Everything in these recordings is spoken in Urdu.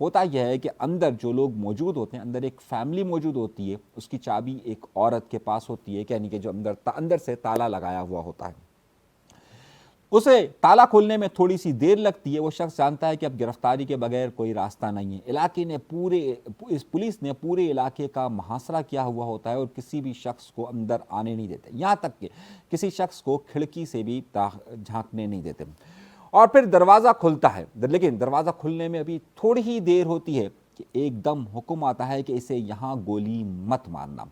ہوتا یہ ہے کہ اندر جو لوگ موجود ہوتے ہیں، اندر ایک فیملی موجود ہوتی ہے، اس کی چابی ایک عورت کے پاس ہوتی ہے، یعنی کہ جو اندر سے تالا لگایا ہوا ہوتا ہے۔ اسے تالا کھولنے میں تھوڑی سی دیر لگتی ہے، وہ شخص جانتا ہے کہ اب گرفتاری کے بغیر کوئی راستہ نہیں ہے۔ پولیس نے پورے علاقے کا محاصرہ کیا ہوا ہوتا ہے اور کسی بھی شخص کو اندر آنے نہیں دیتے، یہاں تک کہ کسی شخص کو کھڑکی سے بھی جھانکنے نہیں دیتے۔ اور پھر دروازہ کھلتا ہے، لیکن دروازہ کھلنے میں ابھی تھوڑی ہی دیر ہوتی ہے کہ ایک دم حکم آتا ہے کہ اسے یہاں گولی مت مارنا۔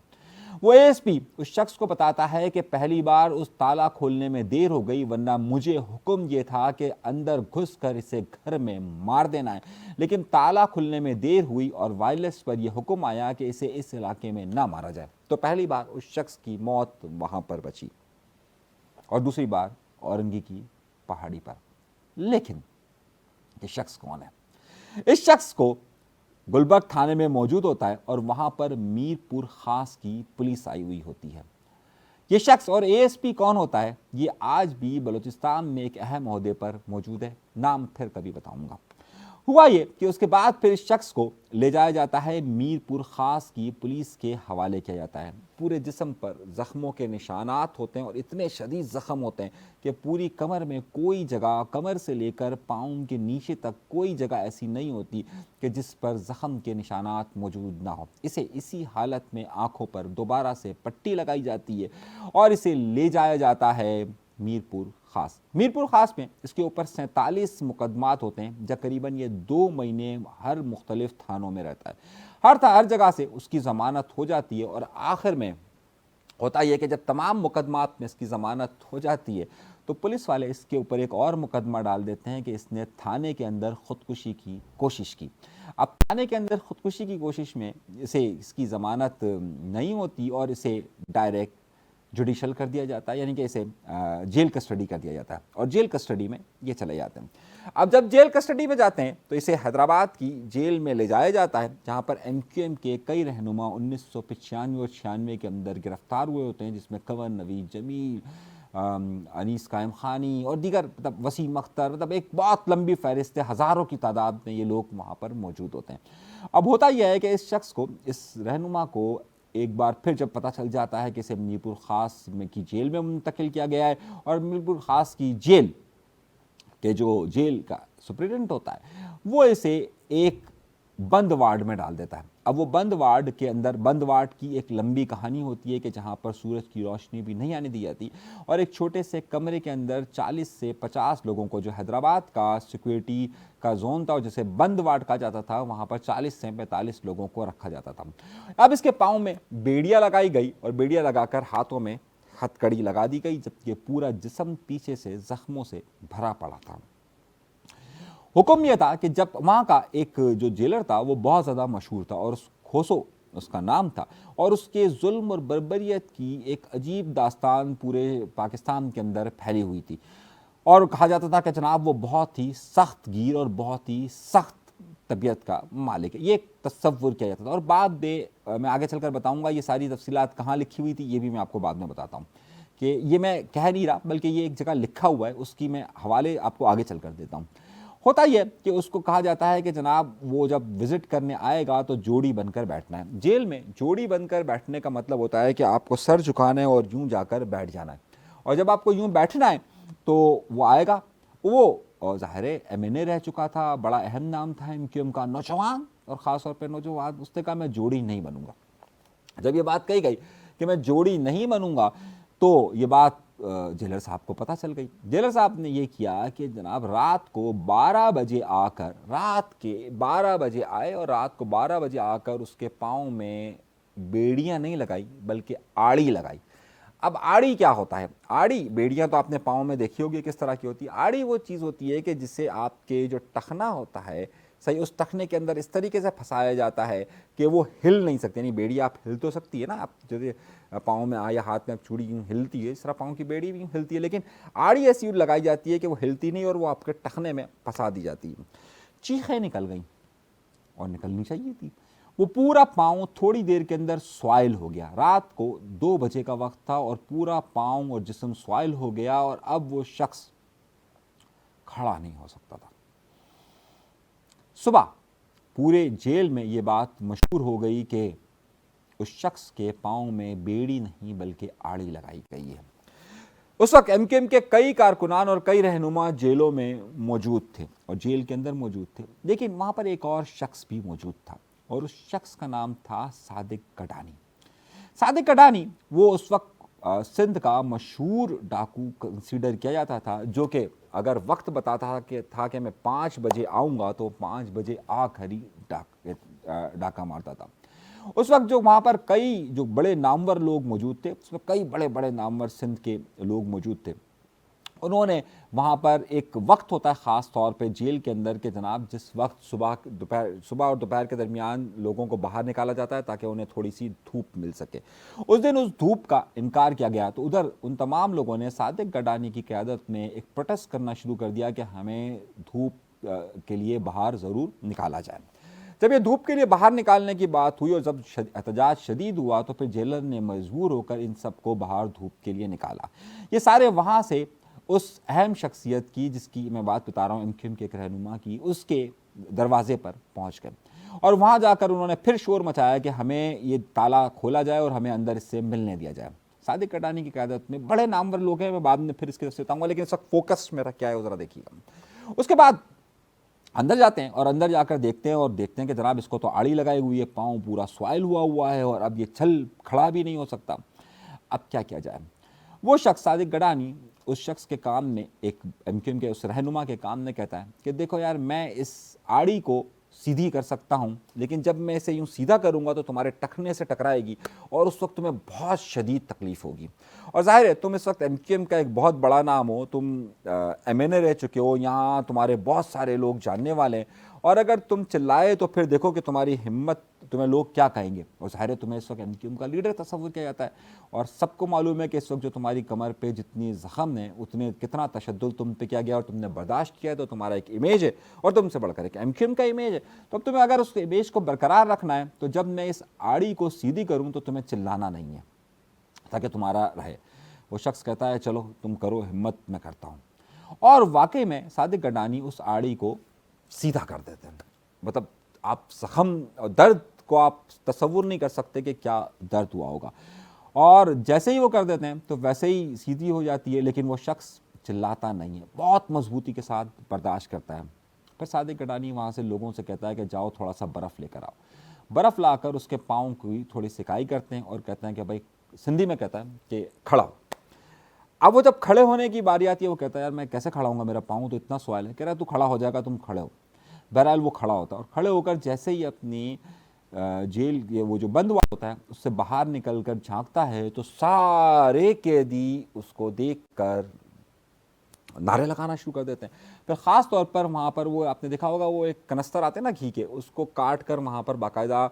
وہ اے ایس پی اس شخص کو بتاتا ہے کہ پہلی بار اس تالا کھولنے میں دیر ہو گئی، ورنہ مجھے حکم یہ تھا کہ اندر گھس کر اسے گھر میں مار دینا ہے، لیکن تالا کھلنے میں دیر ہوئی اور وائرلیس پر یہ حکم آیا کہ اسے اس علاقے میں نہ مارا جائے۔ تو پہلی بار اس شخص کی موت وہاں پر بچی اور دوسری بار اورنگی کی پہاڑی پر۔ لیکن یہ شخص کون ہے؟ اس شخص کو گلبرگ تھانے میں موجود ہوتا ہے اور وہاں پر میر پور خاص کی پولیس آئی ہوئی ہوتی ہے۔ یہ شخص اور اے ایس پی کون ہوتا ہے، یہ آج بھی بلوچستان میں ایک اہم عہدے پر موجود ہے، نام پھر کبھی بتاؤں گا۔ ہوا یہ کہ اس کے بعد پھر اس شخص کو لے جایا جاتا ہے، میر پور خاص کی پولیس کے حوالے کیا جاتا ہے۔ پورے جسم پر زخموں کے نشانات ہوتے ہیں اور اتنے شدید زخم ہوتے ہیں کہ پوری کمر میں کوئی جگہ، کمر سے لے کر پاؤں کے نیچے تک کوئی جگہ ایسی نہیں ہوتی کہ جس پر زخم کے نشانات موجود نہ ہو۔ اسے اسی حالت میں آنکھوں پر دوبارہ سے پٹی لگائی جاتی ہے اور اسے لے جایا جاتا ہے میر پور خاص۔ میر پور خاص میں اس کے اوپر 47 مقدمات ہوتے ہیں، تقریباً یہ 2 مہینے ہر مختلف تھانوں میں رہتا ہے۔ ہر جگہ سے اس کی ضمانت ہو جاتی ہے اور آخر میں ہوتا یہ کہ جب تمام مقدمات میں اس کی ضمانت ہو جاتی ہے تو پولیس والے اس کے اوپر ایک اور مقدمہ ڈال دیتے ہیں کہ اس نے تھانے کے اندر خودکشی کی کوشش کی۔ اب تھانے کے اندر خودکشی کی کوشش میں اس کی ضمانت نہیں ہوتی اور اسے ڈائریکٹ جوڈیشل کر دیا جاتا ہے، یعنی کہ اسے جیل کسٹڈی کر دیا جاتا ہے اور جیل کسٹڈی میں یہ چلے جاتے ہیں۔ اب جب جیل کسٹڈی میں جاتے ہیں تو اسے حیدرآباد کی جیل میں لے جایا جاتا ہے، جہاں پر ایم کیو ایم کے کئی رہنما 1995 اور 96 کے اندر گرفتار ہوئے ہوتے ہیں، جس میں کنور نوید جمیل، انیس قائم خانی اور دیگر وسیم اختر، ایک بہت لمبی فہرست ہے، ہزاروں کی تعداد میں یہ لوگ وہاں پر موجود ہوتے ہیں۔ اب ہوتا یہ ہے کہ اس شخص کو، اس رہنما کو ایک بار پھر جب پتہ چل جاتا ہے کہ اسے میر پور خاص میں کی جیل میں منتقل کیا گیا ہے اور میر پور خاص کی جیل کہ جو جیل کا سپرنٹینڈنٹ ہوتا ہے وہ اسے ایک بند وارڈ میں ڈال دیتا ہے۔ اب وہ بند وارڈ کے اندر، بند وارڈ کی ایک لمبی کہانی ہوتی ہے کہ جہاں پر سورج کی روشنی بھی نہیں آنے دی جاتی اور ایک چھوٹے سے کمرے کے اندر 40 سے 50 لوگوں کو، جو حیدرآباد کا سیکورٹی کا زون تھا اور جسے بند وارڈ کہا جاتا تھا، وہاں پر 40 سے 45 لوگوں کو رکھا جاتا تھا۔ اب اس کے پاؤں میں بیڑیاں لگائی گئی اور بیڑیاں لگا کر ہاتھوں میں ہتھ کڑی لگا دی گئی، جبکہ پورا جسم پیچھے سے زخموں سے بھرا پڑا تھا۔ حکم یہ تھا کہ جب وہاں کا ایک جو جیلر تھا وہ بہت زیادہ مشہور تھا اور کھوسو اس کا نام تھا، اور اس کے ظلم اور بربریت کی ایک عجیب داستان پورے پاکستان کے اندر پھیلی ہوئی تھی، اور کہا جاتا تھا کہ جناب وہ بہت ہی سخت گیر اور بہت ہی سخت طبیعت کا مالک ہے، یہ ایک تصور کیا جاتا تھا۔ اور بعد میں آگے چل کر بتاؤں گا یہ ساری تفصیلات کہاں لکھی ہوئی تھی، یہ بھی میں آپ کو بعد میں بتاتا ہوں، کہ یہ میں کہہ نہیں رہا بلکہ یہ ایک جگہ لکھا ہوا ہے، اس کی میں حوالے آپ کو آگے چل کر دیتا ہوں۔ ہوتا یہ کہ اس کو کہا جاتا ہے کہ جناب وہ جب وزٹ کرنے آئے گا تو جوڑی بن کر بیٹھنا ہے۔ جیل میں جوڑی بن کر بیٹھنے کا مطلب ہوتا ہے کہ آپ کو سر جھکانا ہے اور یوں جا کر بیٹھ جانا ہے، اور جب آپ کو یوں بیٹھنا ہے تو وہ آئے گا، وہ ظاہر ایم این اے رہ چکا تھا، بڑا اہم نام تھا ایم کیو ایم کا، نوجوان، اور خاص طور پہ نوجوان، اس نے کہا میں جوڑی نہیں بنوں گا۔ جب یہ بات کہی گئی کہ میں جوڑی نہیں بنوں گا تو یہ بات جیلر صاحب کو پتہ چل گئی۔ جیلر صاحب نے یہ کیا کہ جناب رات کو 12 بجے آ کر، رات کے 12 بجے آئے اور رات کو 12 بجے آ کر اس کے پاؤں میں بیڑیاں نہیں لگائی بلکہ آڑی لگائی۔ اب آڑی کیا ہوتا ہے؟ آڑی، بیڑیاں تو آپ نے پاؤں میں دیکھی ہوگی کس طرح کی ہوتی ہے۔ آڑی وہ چیز ہوتی ہے کہ جس سے آپ کے جو ٹخنا ہوتا ہے، صحیح، اس ٹخنے کے اندر اس طریقے سے پھنسایا جاتا ہے کہ وہ ہل نہیں سکتے، یعنی بیڑی آپ ہل تو سکتی ہے نا، آپ جیسے پاؤں میں یا ہاتھ میں چوڑی یوں ہلتی ہے، اس طرح پاؤں کی بیڑی بھی یوں ہلتی ہے، لیکن آڑی ایسی لگائی جاتی ہے کہ وہ ہلتی نہیں اور وہ آپ کے ٹخنے میں پھنسا دی جاتی ہے۔ چیخیں نکل گئیں اور نکلنی چاہیے تھی۔ وہ پورا پاؤں تھوڑی دیر کے اندر سوائل ہو گیا۔ رات کو 2 بجے کا وقت تھا اور پورا پاؤں اور جسم سوائل ہو گیا اور اب وہ شخص کھڑا نہیں ہو سکتا تھا۔ صبح پورے جیل میں یہ بات مشہور ہو گئی کہ اس شخص کے پاؤں میں بیڑی نہیں بلکہ آڑی لگائی گئی ہے۔ اس وقت ایم کیو ایم کے کئی کارکنان اور کئی رہنما جیلوں میں موجود تھے اور جیل کے اندر موجود تھے، لیکن وہاں پر ایک اور شخص بھی موجود تھا اور اس شخص کا نام تھا صادق گڈانی۔ صادق گڈانی وہ اس وقت سندھ کا مشہور ڈاکو کنسیڈر کیا جاتا تھا، جو کہ اگر وقت بتاتا تھا کہ میں 5 بجے آؤں گا تو 5 بجے آ کر ہی ڈاکہ مارتا تھا۔ اس وقت جو وہاں پر کئی جو بڑے نامور لوگ موجود تھے، اس میں کئی بڑے بڑے نامور سندھ کے لوگ موجود تھے، انہوں نے وہاں پر ایک وقت ہوتا ہے خاص طور پہ جیل کے اندر کہ جناب جس وقت صبح اور دوپہر کے درمیان لوگوں کو باہر نکالا جاتا ہے تاکہ انہیں تھوڑی سی دھوپ مل سکے۔ اس دن اس دھوپ کا انکار کیا گیا تو ادھر ان تمام لوگوں نے صادق گڈانی کی قیادت میں ایک پروٹیسٹ کرنا شروع کر دیا کہ ہمیں دھوپ کے لیے باہر ضرور نکالا جائے۔ جب یہ دھوپ کے لیے باہر نکالنے کی بات ہوئی اور جب احتجاج شدید ہوا تو پھر جیلر نے مجبور ہو کر ان سب کو باہر دھوپ کے لیے نکالا۔ یہ سارے وہاں سے اس اہم شخصیت کی جس کی میں بات بتا رہا ہوں، ایم کیو ایم کے ایک رہنما کی، اس کے دروازے پر پہنچ گئے اور وہاں جا کر انہوں نے پھر شور مچایا کہ ہمیں یہ تالا کھولا جائے اور ہمیں اندر اس سے ملنے دیا جائے۔ صادق گڈانی کی قیادت میں بڑے نامور لوگ ہیں، میں بعد میں پھر اس کے بتاؤں گا، لیکن اس وقت فوکس میرا کیا ہے وہ ذرا دیکھیے گا۔ اس کے بعد اندر جاتے ہیں اور اندر جا کر دیکھتے ہیں کہ جناب اس کو تو آڑی لگائی ہوئی ہے، پاؤں پورا سوائل ہوا ہے اور اب یہ چل کھڑا بھی نہیں ہو سکتا، اب کیا کیا جائے۔ وہ شخص صادق گڈانی اس شخص کے کام میں، ایک ایم کیو ایم کے اس رہنما کے کام میں کہتا ہے کہ دیکھو یار، میں اس آڑی کو سیدھی کر سکتا ہوں، لیکن جب میں اسے یوں سیدھا کروں گا تو تمہارے ٹخنے سے ٹکرائے گی اور اس وقت تمہیں بہت شدید تکلیف ہوگی۔ اور ظاہر ہے تم اس وقت ایم کیو ایم کا ایک بہت بڑا نام ہو، تم ایم این اے رہ چکے ہو، یہاں تمہارے بہت سارے لوگ جاننے والے ہیں، اور اگر تم چلائے تو پھر دیکھو کہ تمہاری ہمت، تمہیں لوگ کیا کہیں گے۔ اور ظاہر ہے تمہیں اس وقت ایم کیو ایم کا لیڈر تصور کیا جاتا ہے اور سب کو معلوم ہے کہ اس وقت جو تمہاری کمر پہ جتنی زخم ہیں اتنے کتنا تشدد تم پہ کیا گیا اور تم نے برداشت کیا ہے، تو تمہارا ایک امیج ہے اور تم سے بڑھ کر ایک ایم کیو ایم کا امیج ہے، تو اب تمہیں اگر اس امیج کو برقرار رکھنا ہے تو جب میں اس آڑی کو سیدھی کروں تو تمہیں چلانا نہیں ہے تاکہ تمہارا رہے۔ وہ شخص کہتا ہے چلو تم کرو، ہمت میں کرتا ہوں، اور واقعی میں صادق گڈانی اس آڑی کو سیدھا کر دیتے ہیں۔ مطلب آپ زخم اور درد کو آپ تصور نہیں کر سکتے کہ کیا درد ہوا ہوگا، اور جیسے ہی وہ کر دیتے ہیں تو ویسے ہی سیدھی ہو جاتی ہے، لیکن وہ شخص چلاتا نہیں ہے، بہت مضبوطی کے ساتھ برداشت کرتا ہے۔ پھر صادق گڈانی وہاں سے لوگوں سے کہتا ہے کہ جاؤ تھوڑا سا برف لے کر آؤ۔ برف لا کر اس کے پاؤں کی تھوڑی سکائی کرتے ہیں اور کہتے ہیں کہ بھائی، سندھی میں کہتا ہے کہ کھڑا ہو۔ اب وہ جب کھڑے ہونے کی باری آتی ہے وہ کہتا ہے یار میں کیسے کھڑا ہوں گا، میرا پاؤں تو اتنا سوائل ہے۔ کہہ رہا ہے تو کھڑا ہو جائے گا، تم کھڑے ہو۔ بہرحال وہ کھڑا ہوتا ہے اور کھڑے ہو کر جیسے ہی اپنی جیل وہ جو بند ہوا ہوتا ہے اس سے باہر نکل کر جھانکتا ہے تو سارے قیدی اس کو دیکھ کر نعرے لگانا شروع کر دیتے ہیں۔ پھر خاص طور پر وہاں پر وہ آپ نے دیکھا ہوگا، وہ ایک کنستر آتے ہیں نا گھی کے، اس کو کاٹ کر وہاں پر باقاعدہ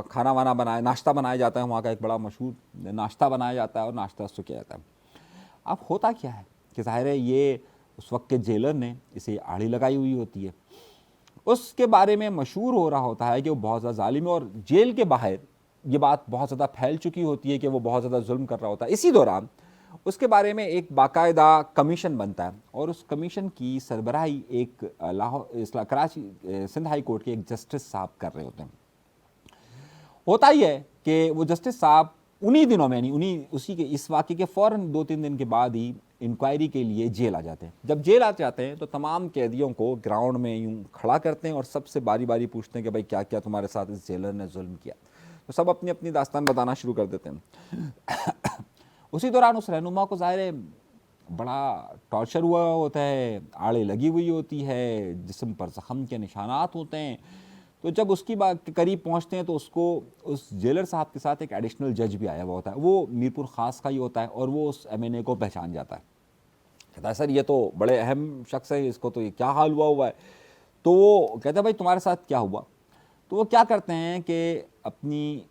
کھانا وانا بنایا، ناشتہ بنایا جاتا ہے، وہاں کا ایک بڑا مشہور ناشتہ بنایا جاتا ہے اور ناشتہ اس کو کیا جاتا ہے۔ اب ہوتا کیا ہے کہ ظاہر ہے یہ اس وقت کے جیلر نے اسے آڑی لگائی ہوئی ہوتی ہے، اس کے بارے میں مشہور ہو رہا ہوتا ہے کہ وہ بہت زیادہ ظالم ہے، اور جیل کے باہر یہ بات بہت زیادہ پھیل چکی ہوتی ہے کہ وہ بہت زیادہ ظلم کر رہا ہوتا ہے۔ اسی دوران اس کے بارے میں ایک باقاعدہ کمیشن بنتا ہے اور اس کمیشن کی سربراہی ایک کراچی سندھ ہائی کورٹ کے ایک جسٹس صاحب کر رہے ہوتے ہیں۔ ہوتا ہی ہے کہ وہ جسٹس صاحب انہی دنوں میں، یعنی اسی کے اس واقعے کے فوراً 2-3 دن کے بعد ہی انکوائری کے لیے جیل آ جاتے ہیں۔ جب جیل آ جاتے ہیں تو تمام قیدیوں کو گراؤنڈ میں یوں کھڑا کرتے ہیں اور سب سے باری باری پوچھتے ہیں کہ بھائی کیا کیا تمہارے ساتھ اس جیلر نے ظلم کیا، تو سب اپنی اپنی داستان بتانا شروع کر دیتے ہیں۔ اسی دوران اس رہنما کو ظاہر ہے بڑا ٹارچر ہوا ہوتا ہے، آڑے لگی ہوئی ہوتی ہے، جسم پر زخم کے نشانات ہوتے ہیں، تو جب اس کی بات کے قریب پہنچتے ہیں تو اس کو اس جیلر صاحب کے ساتھ ایک ایڈیشنل جج بھی آیا ہوا ہوتا ہے، وہ میرپور خاص کا ہی ہوتا ہے اور وہ اس ایم این اے کو پہچان جاتا ہے، کہتا ہے سر یہ تو بڑے اہم شخص ہے، اس کو تو یہ کیا حال ہوا ہے۔ تو وہ کہتا ہے بھائی تمہارے ساتھ کیا ہوا؟ تو وہ کیا کرتے ہیں کہ اپنی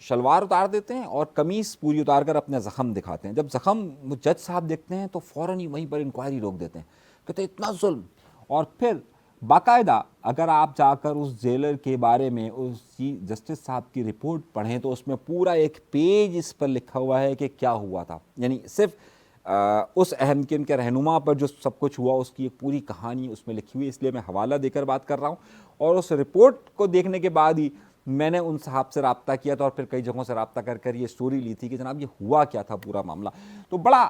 شلوار اتار دیتے ہیں اور قمیص پوری اتار کر اپنے زخم دکھاتے ہیں۔ جب زخم وہ جج صاحب دیکھتے ہیں تو فوراً ہی وہیں پر انکوائری روک دیتے ہیں، کہتے ہیں اتنا ظلم۔ اور پھر باقاعدہ اگر آپ جا کر اس جیلر کے بارے میں اس جسٹس صاحب کی رپورٹ پڑھیں تو اس میں پورا ایک پیج اس پر لکھا ہوا ہے کہ کیا ہوا تھا، یعنی صرف اس اہم کن کے رہنما پر جو سب کچھ ہوا اس کی ایک پوری کہانی اس میں لکھی ہوئی ہے، اس لیے میں حوالہ دے کر بات کر رہا ہوں. اور اس رپورٹ کو دیکھنے کے بعد ہی میں نے ان صاحب سے رابطہ کیا تھا اور پھر کئی جگہوں سے رابطہ کر کر یہ سٹوری لی تھی کہ جناب یہ ہوا کیا تھا پورا معاملہ. تو بڑا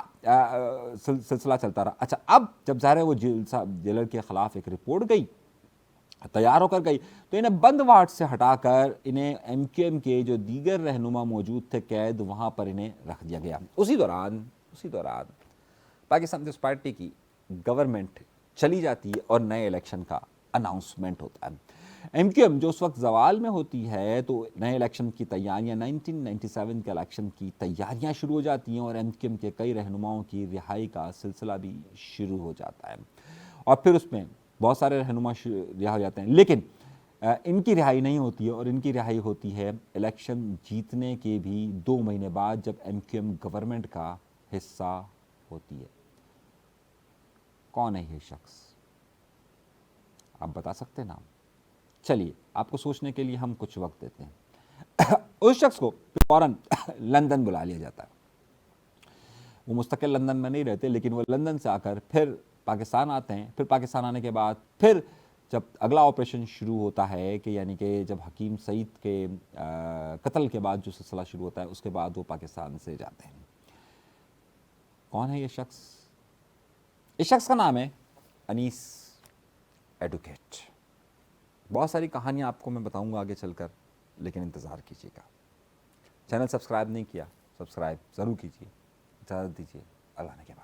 سلسلہ چلتا رہا. اچھا اب جب ظاہر ہے وہ جیلر کے خلاف ایک رپورٹ گئی، تیار ہو کر گئی، تو انہیں بند وارڈ سے ہٹا کر انہیں ایم کیو ایم کے جو دیگر رہنما موجود تھے قید، وہاں پر انہیں رکھ دیا گیا. اسی دوران پاکستان پیپلز پارٹی کی گورنمنٹ چلی جاتی ہے اور نئے الیکشن کا اناؤنسمنٹ ہوتا ہے. ایم کیو ایم جو اس وقت زوال میں ہوتی ہے تو نئے الیکشن کی تیاریاں 1997 کے الیکشن کی تیاریاں شروع ہو جاتی ہیں اور ایم کیو ایم کے کئی رہنماؤں کی رہائی کا سلسلہ بھی شروع ہو جاتا ہے. اور پھر اس میں بہت سارے رہنما رہا ہو جاتے ہیں، لیکن ان کی رہائی نہیں ہوتی ہے، اور ان کی رہائی ہوتی ہے الیکشن جیتنے کے بھی 2 مہینے بعد جب ایم کیو ایم گورنمنٹ کا حصہ ہوتی ہے. کون ہے یہ شخص؟ آپ بتا سکتے نام؟ چلیے آپ کو سوچنے کے لیے ہم کچھ وقت دیتے ہیں. اس شخص کو فوراً لندن بلا لیا جاتا ہے. وہ مستقل لندن میں نہیں رہتے، لیکن وہ لندن سے آ کر پھر پاکستان آتے ہیں. پھر پاکستان آنے کے بعد پھر جب اگلا آپریشن شروع ہوتا ہے کہ یعنی کہ جب حکیم سعید کے قتل کے بعد جو سلسلہ شروع ہوتا ہے، اس کے بعد وہ پاکستان سے جاتے ہیں. کون ہے یہ شخص؟ اس شخص کا نام ہے انیس ایڈوکیٹ. بہت ساری کہانیاں آپ کو میں بتاؤں گا آگے چل کر، لیکن انتظار کیجیے گا. چینل سبسکرائب نہیں کیا، سبسکرائب ضرور کیجیے. اجازت دیجیے، اللہ نے کے بعد.